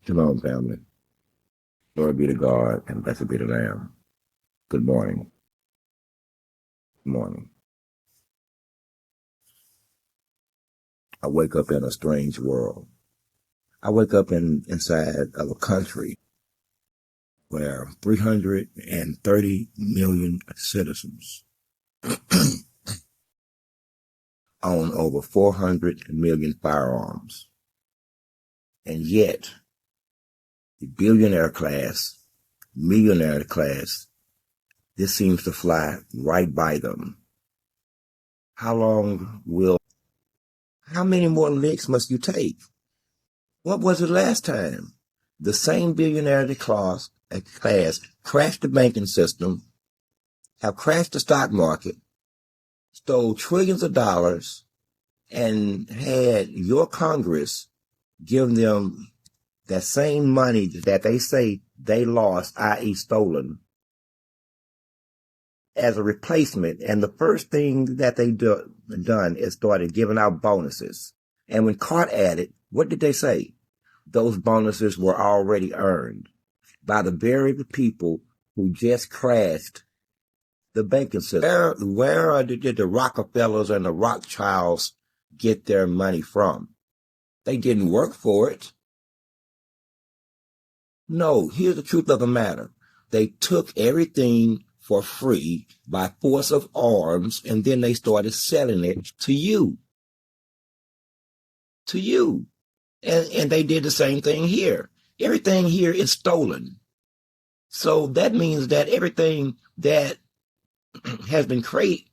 Shalom, family. Glory be to God and blessed be the Lamb. Good morning. Good morning. I wake up in a strange world. I wake up inside of a country where 330 million citizens own over 400 million firearms. And yet, the billionaire class, millionaire class, this seems to fly right by them. How many more licks must you take? What was it last time? The same billionaire class crashed the banking system, have crashed the stock market, stole trillions of dollars, and had your Congress give them that same money that they say they lost, i.e. stolen, as a replacement. And the first thing that they done is started giving out bonuses. And when caught at it, what did they say? Those bonuses were already earned by the very people who just crashed the banking system. Where did the Rockefellers and the Rothschilds get their money from? They didn't work for it. No, here's the truth of the matter. They took everything for free by force of arms, and then they started selling it to you. To you. And they did the same thing here. Everything here is stolen. So that means that everything that has been created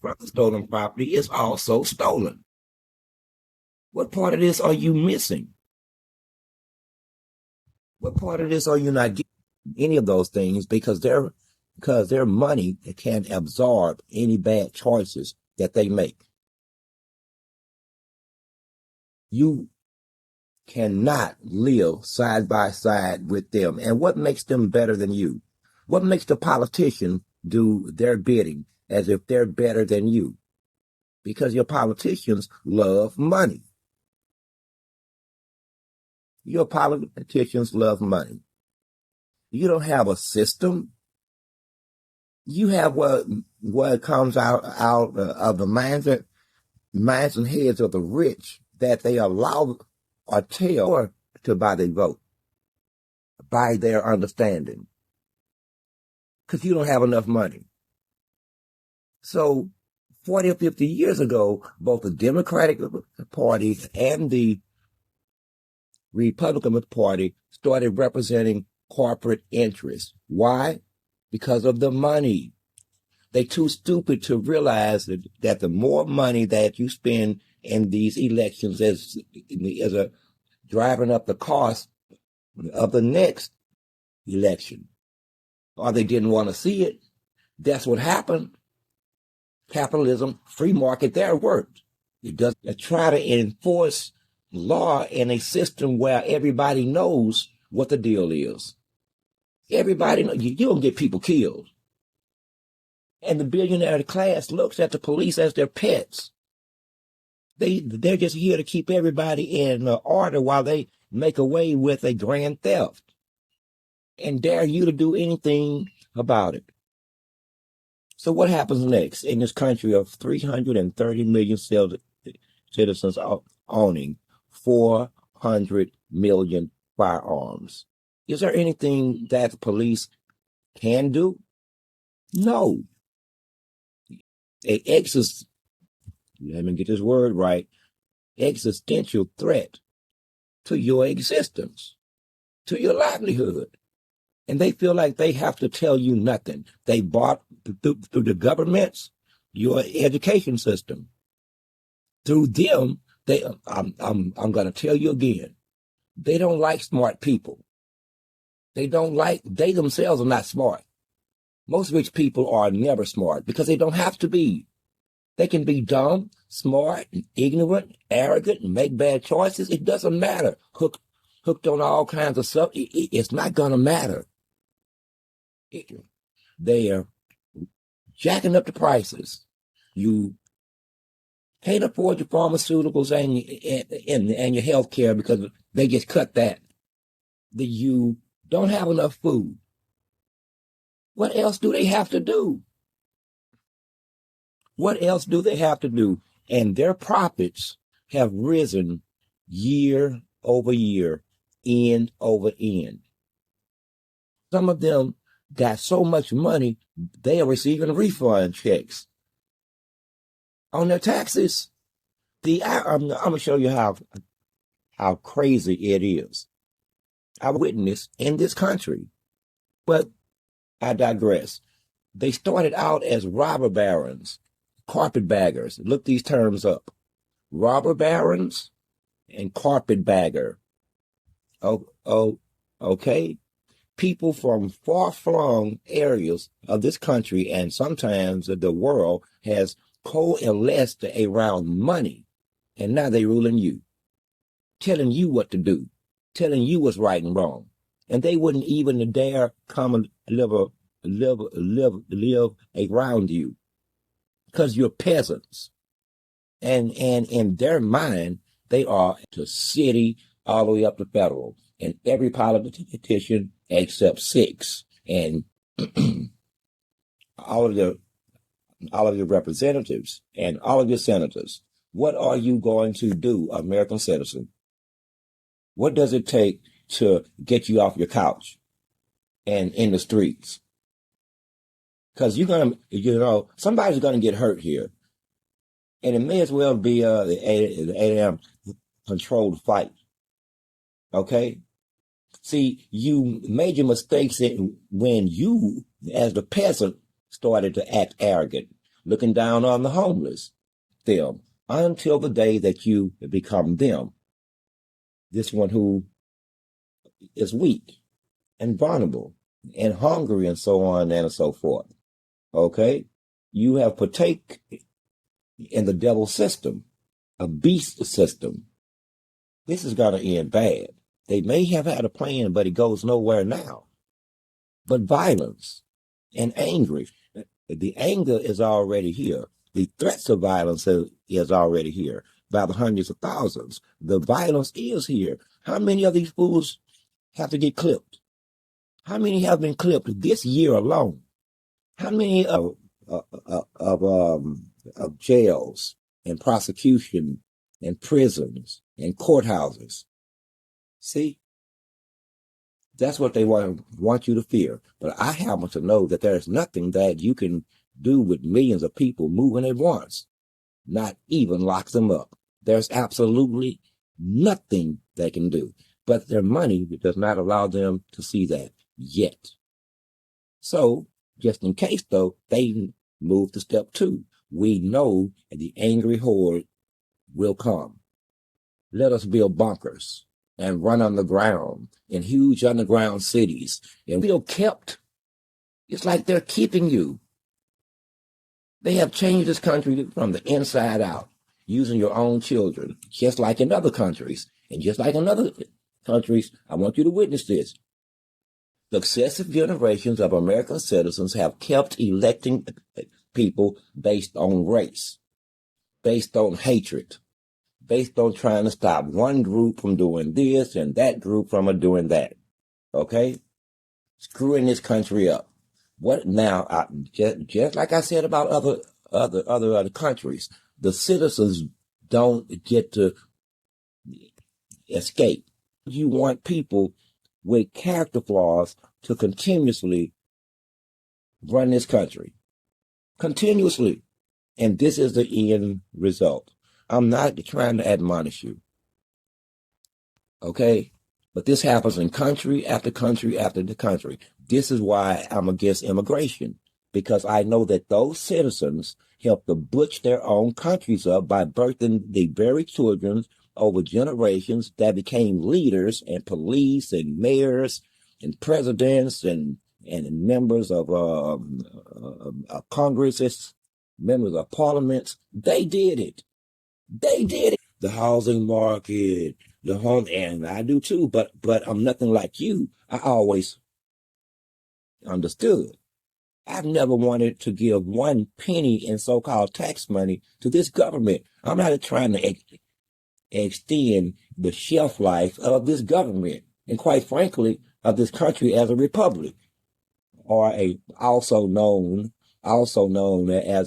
from stolen property is also stolen. What part of this are you missing? What part of this are you not getting? Any of those things, because their money can absorb any bad choices that they make. You cannot live side by side with them. And what makes them better than you? What makes the politician do their bidding as if they're better than you? Because your politicians love money. Your politicians love money. You don't have a system. You have what comes out of the minds and heads of the rich that they allow or tell to buy their vote, by their understanding. Because you don't have enough money. So 40 or 50 years ago, both the Democratic Party and the Republican Party started representing corporate interests. Why? Because of the money. They're too stupid to realize that the more money that you spend in these elections is driving up the cost of the next election. Or they didn't want to see it. That's what happened. Capitalism, free market, there worked. It doesn't try to enforce law in a system where everybody knows what the deal is. Everybody knows. You don't get people killed. And the billionaire class looks at the police as their pets. They're just here to keep everybody in order while they make away with a grand theft and dare you to do anything about it. So what happens next in this country of 330 million citizens owning 400 million firearms? Is there anything that the police can do? No. Let me get this word right, existential threat to your existence, to your livelihood. And they feel like they have to tell you nothing. They bought through the governments, your education system. Through them, I'm going to tell you again, they don't like smart people. They themselves are not smart. Most rich people are never smart because they don't have to be. They can be dumb, smart, ignorant, arrogant, and make bad choices. It doesn't matter. Hooked on all kinds of stuff. It's not going to matter. They are jacking up the prices. You can't afford your pharmaceuticals and your health care because They just cut that. You don't have enough food. What else do they have to do? What else do they have to do? And their profits have risen year over year, end over end. Some of them got so much money, they are receiving refund checks on their taxes. I'm going to show you how crazy it is. I witnessed in this country, but I digress. They started out as robber barons, carpetbaggers. Look these terms up. Robber barons and carpetbagger. Okay. People from far-flung areas of this country and sometimes the world has coalesced around money, and now they're ruling you, telling you what to do, telling you what's right and wrong, and they wouldn't even dare come and live around you because you're peasants, and in their mind they are to city all the way up to federal, and every politician except 6, and all of your representatives and all of your senators. What are you going to do, American citizen? What does it take to get you off your couch and in the streets? Because somebody's gonna get hurt here, and it may as well be the 8 a.m. controlled fight. Okay. See, you made your mistakes when you, as the peasant, started to act arrogant, looking down on the homeless, them, until the day that you become them. This one who is weak and vulnerable and hungry and so on and so forth. Okay? You have partake in the devil's system, a beast system. This is going to end bad. They may have had a plan, but it goes nowhere now. But violence and angry. The anger is already here. The threats of violence is already here by the hundreds of thousands. The violence is here. How many of these fools have to get clipped? How many have been clipped this year alone? How many of jails and prosecution and prisons and courthouses? See, that's what they want you to fear. But I happen to know that there's nothing that you can do with millions of people moving at once, not even lock them up. There's absolutely nothing they can do. But their money does not allow them to see that yet. So, just in case, though, they move to step 2. We know the angry horde will come. Let us build bunkers and run underground in huge underground cities and feel kept. It's like they're keeping you. They have changed this country from the inside out, using your own children, just like in other countries. And just like in other countries, I want you to witness this. Successive generations of American citizens have kept electing people based on race, based on hatred, based on trying to stop one group from doing this and that group from doing that. Okay? Screwing this country up. What now? Just like I said about other countries, the citizens don't get to escape. You want people with character flaws to continuously run this country. Continuously. And this is the end result. I'm not trying to admonish you. Okay? But this happens in country after country after the country. This is why I'm against immigration. Because I know that those citizens helped to butch their own countries up by birthing the very children over generations that became leaders and police and mayors and presidents and members of Congresses, members of parliaments. They did it. The housing market, the home, and I do too, but I'm nothing like you. I always understood. I've never wanted to give one penny in so-called tax money to this government. I'm not trying to extend the shelf life of this government, and quite frankly, of this country as a republic, or a also known as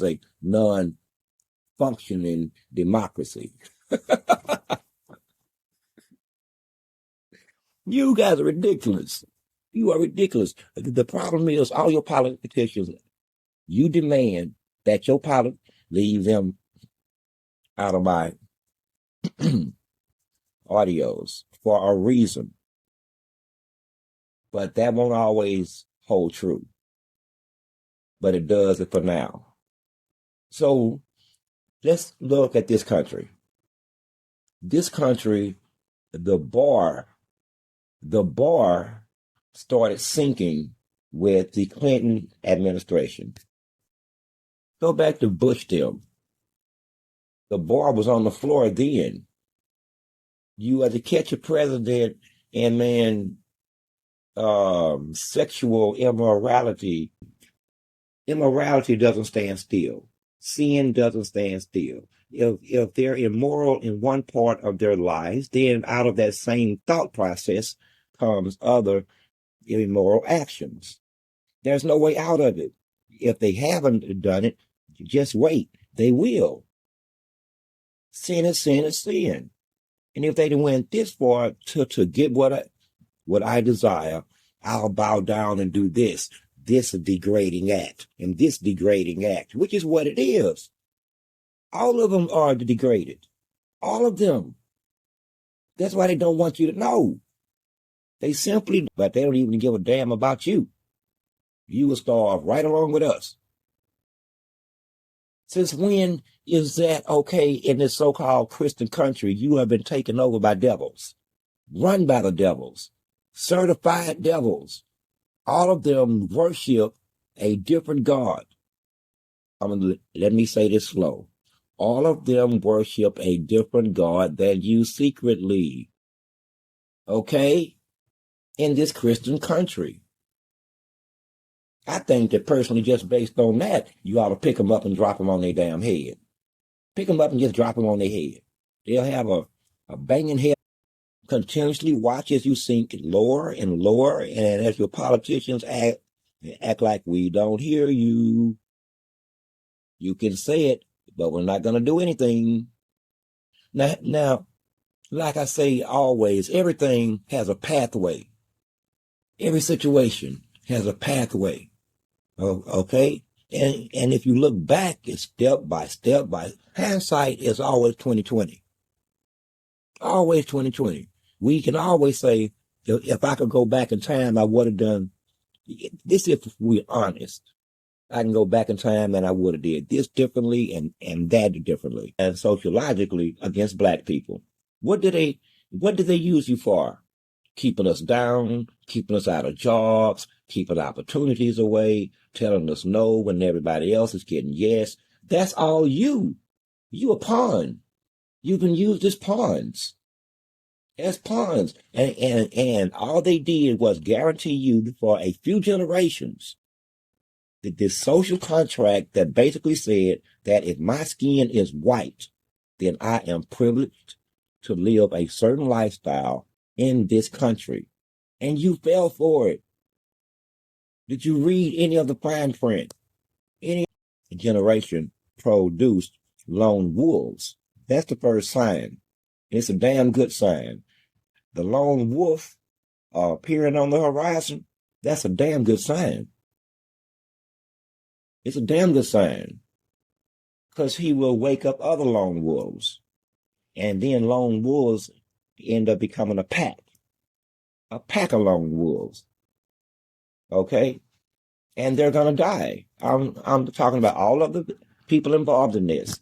a non-functioning democracy. You guys are ridiculous. You are ridiculous. The problem is all your politicians, you demand that your politics leave them out of my audios for a reason. But that won't always hold true. But it does it for now. So let's look at this country. This country, the bar started sinking with the Clinton administration. Go back to Bush them. The bar was on the floor then. You had to catch a president and man, sexual immorality doesn't stand still. Sin doesn't stand still. If they're immoral in one part of their lives, then out of that same thought process comes other immoral actions. There's no way out of it. If they haven't done it, just wait. They will. Sin is sin is sin. And if they went this far to get what I desire, I'll bow down and do this degrading act, and this degrading act, which is what it is. All of them are degraded. All of them. That's why they don't want you to know. They simply, but they don't even give a damn about you. You will starve right along with us. Since when is that okay in this so-called Christian country? You have been taken over by devils, run by the devils, certified devils. All of them worship a different God. Let me say this slow. All of them worship a different God than you secretly. Okay? In this Christian country. I think that personally, just based on that, you ought to pick them up and drop them on their damn head. Pick them up and just drop them on their head. They'll have a banging head. Continuously watch as you sink lower and lower, and as your politicians act like we don't hear you. You can say it, but we're not going to do anything. Now, like I say always, everything has a pathway. Every situation has a pathway. Okay? And if you look back, it's step by step hindsight is always 2020. Always 2020. We can always say, if I could go back in time, I would have done this. If we're honest, I can go back in time and I would have did this differently and that differently. And sociologically against black people, what did they use you for? Keeping us down, keeping us out of jobs, keeping opportunities away, telling us no when everybody else is getting yes. That's all you. You a pawn. You've been used as pawns. As pawns. And all they did was guarantee you for a few generations that this social contract that basically said that if my skin is white, then I am privileged to live a certain lifestyle in this country. And you fell for it. Did you read any of the fine print? Any generation produced lone wolves. That's the first sign. It's a damn good sign. The lone wolf appearing on the horizon, that's a damn good sign. It's a damn good sign. Because he will wake up other lone wolves. And then lone wolves end up becoming a pack. A pack of lone wolves. Okay? And they're going to die. I'm talking about all of the people involved in this.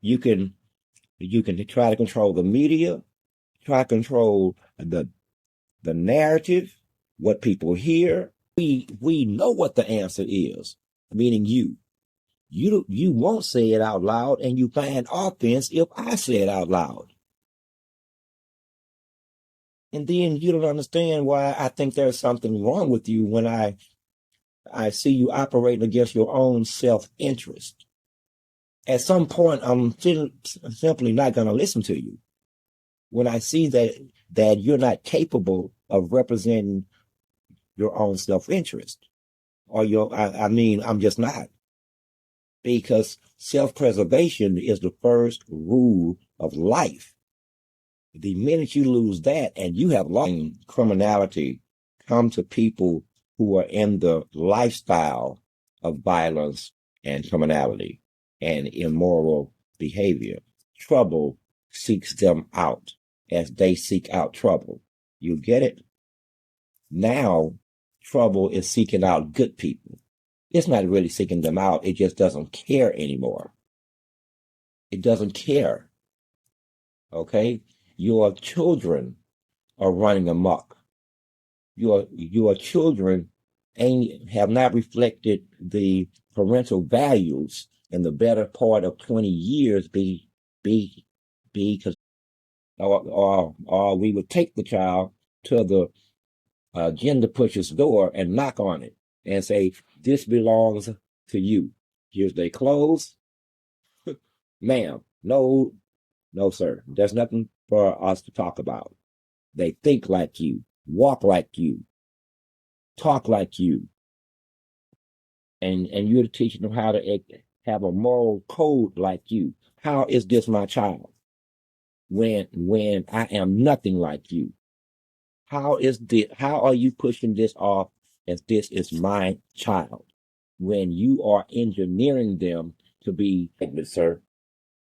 You can try to control the media, try to control the narrative, what people hear. We know what the answer is, meaning you. You won't say it out loud, and you find offense if I say it out loud. And then you don't understand why I think there's something wrong with you when I see you operating against your own self-interest. At some point, I'm simply not going to listen to you. when I see that you're not capable of representing your own self-interest, or I'm just not, because self-preservation is the first rule of life. The minute you lose that, and you have lost criminality, come to people who are in the lifestyle of violence and criminality and immoral behavior. Trouble seeks them out as they seek out trouble. You get it? Now, trouble is seeking out good people. It's not really seeking them out. It just doesn't care anymore. It doesn't care. Okay? Your children are running amok. Your children have not reflected the parental values in the better part of 20 years because or we would take the child to the gender pusher's door and knock on it and say, this belongs to you. Here's their clothes. Ma'am, no, sir. There's nothing for us to talk about. They think like you, walk like you, talk like you, and you're teaching them how to have a moral code like you. How is this my child when I am nothing like you? How are you pushing this off as this is my child when you are engineering them to be, sir?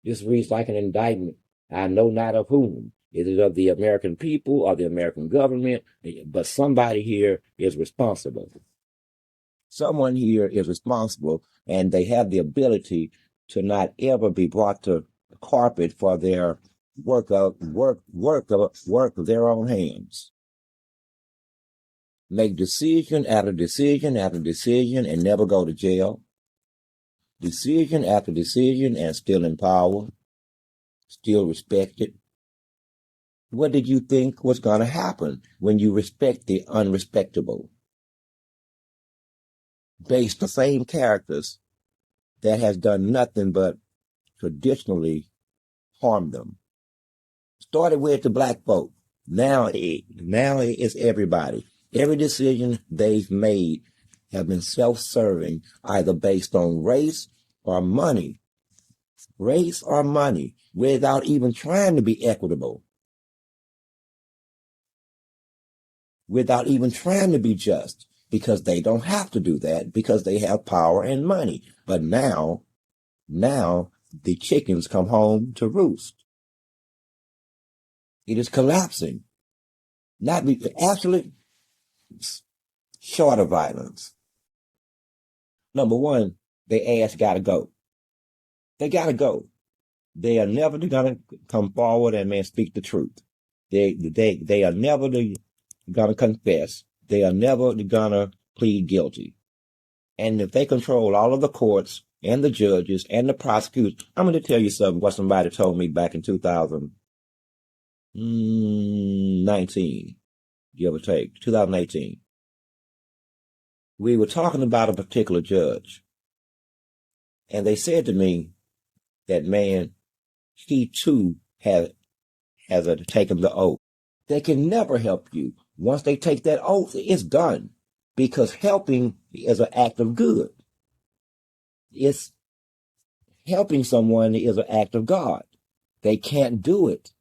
This reads like an indictment. I know not of whom. Is it of the American people or the American government? But somebody here is responsible. Someone here is responsible, and they have the ability to not ever be brought to carpet for their work of their own hands. Make decision after decision after decision and never go to jail. Decision after decision and still in power, still respected. What did you think was going to happen when you respect the unrespectable? Based on the same characters that has done nothing but traditionally harm them. Started with the black folk. Now it's everybody. Every decision they've made have been self-serving, either based on race or money. Race or money, without even trying to be equitable. Without even trying to be just, because they don't have to do that, because they have power and money. But now the chickens come home to roost. It is collapsing. Actually, short of violence. Number one, their ass gotta go. They gotta go. They are never gonna come forward and speak the truth. They are never gonna confess. They are never gonna plead guilty. And if they control all of the courts and the judges and the prosecutors, I'm going to tell you something, what somebody told me back in 2019, give or take, 2018. We were talking about a particular judge, and they said to me that, man, he too has taken the oath. They can never help you. Once they take that oath, it's done, because helping is an act of good. It's helping someone is an act of God. They can't do it.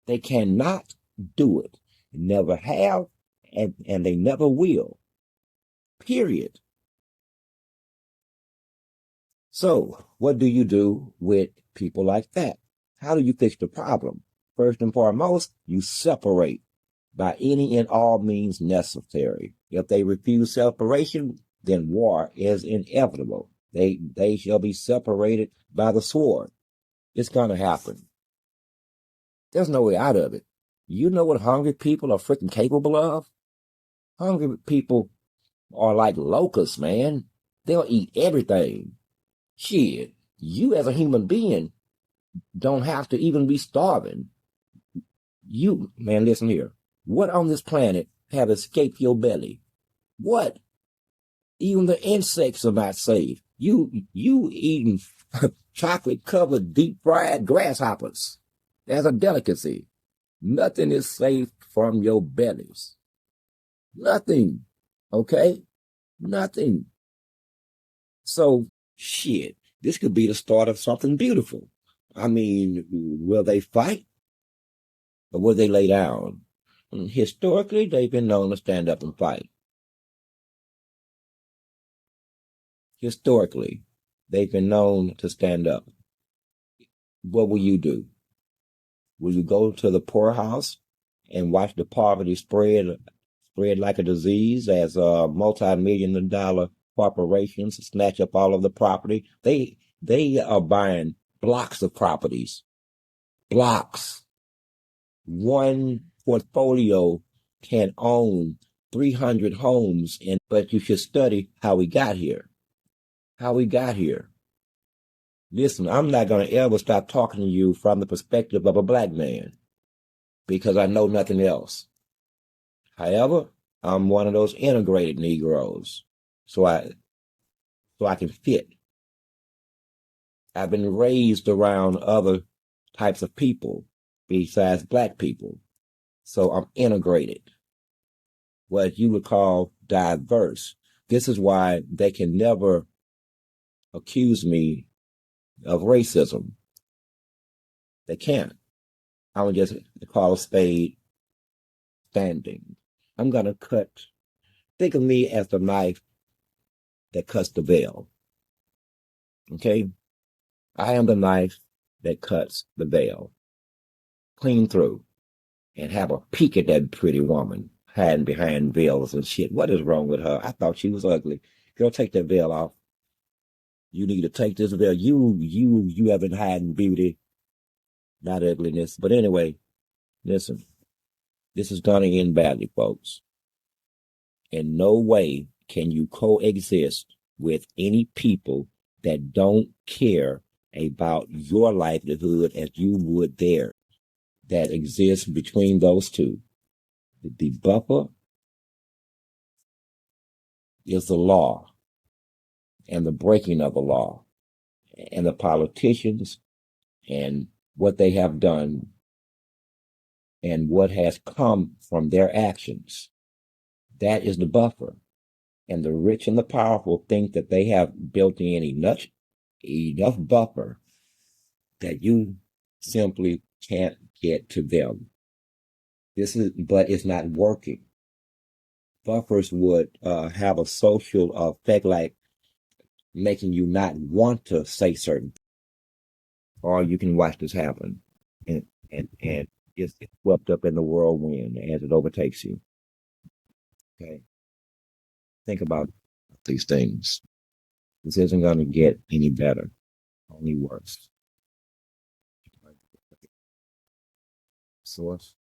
They cannot do it. Never have, and they never will. Period. So, what do you do with people like that? How do you fix the problem? First and foremost, you separate by any and all means necessary. If they refuse separation, then war is inevitable. They shall be separated by the sword. It's going to happen. There's no way out of it. You know what hungry people are freaking capable of? Hungry people are like locusts, man. They'll eat everything. Shit, you as a human being don't have to even be starving. You, man, listen here. What on this planet have escaped your belly? What? Even the insects are not safe. You eating chocolate-covered, deep-fried grasshoppers. There's a delicacy. Nothing is safe from your bellies. Nothing. Okay? Nothing. So, shit, this could be the start of something beautiful. I mean, will they fight or will they lay down? Historically, they've been known to stand up and fight. Historically, they've been known to stand up. What will you do? Will you go to the poorhouse and watch the poverty spread like a disease as multi-million dollar corporations snatch up all of the property? They are buying blocks of properties. Blocks. One portfolio can own 300 homes, but you should study how we got here. How we got here. Listen, I'm not going to ever stop talking to you from the perspective of a black man because I know nothing else. However, I'm one of those integrated Negroes, so I can fit. I've been raised around other types of people besides black people, so I'm integrated. What you would call diverse. This is why they can never accuse me of racism. They can't. I would just call a spade standing. I'm going to think of me as the knife that cuts the veil. Okay? I am the knife that cuts the veil. Clean through. And have a peek at that pretty woman hiding behind veils and shit. What is wrong with her? I thought she was ugly. Girl, take that veil off. You need to take this veil. You have been hiding beauty, not ugliness. But anyway, listen, this is gonna end badly, folks. In no way can you coexist with any people that don't care about your livelihood as you would theirs. That exists between those two. The buffer is the law and the breaking of the law and the politicians and what they have done and what has come from their actions. That is the buffer. And the rich and the powerful think that they have built in enough buffer that you simply can't get to them. But it's not working. Buffers would have a social effect like making you not want to say certain, or you can watch this happen, and it's swept up in the whirlwind as it overtakes you. Okay, think about these things. This isn't going to get any better, only worse. Source.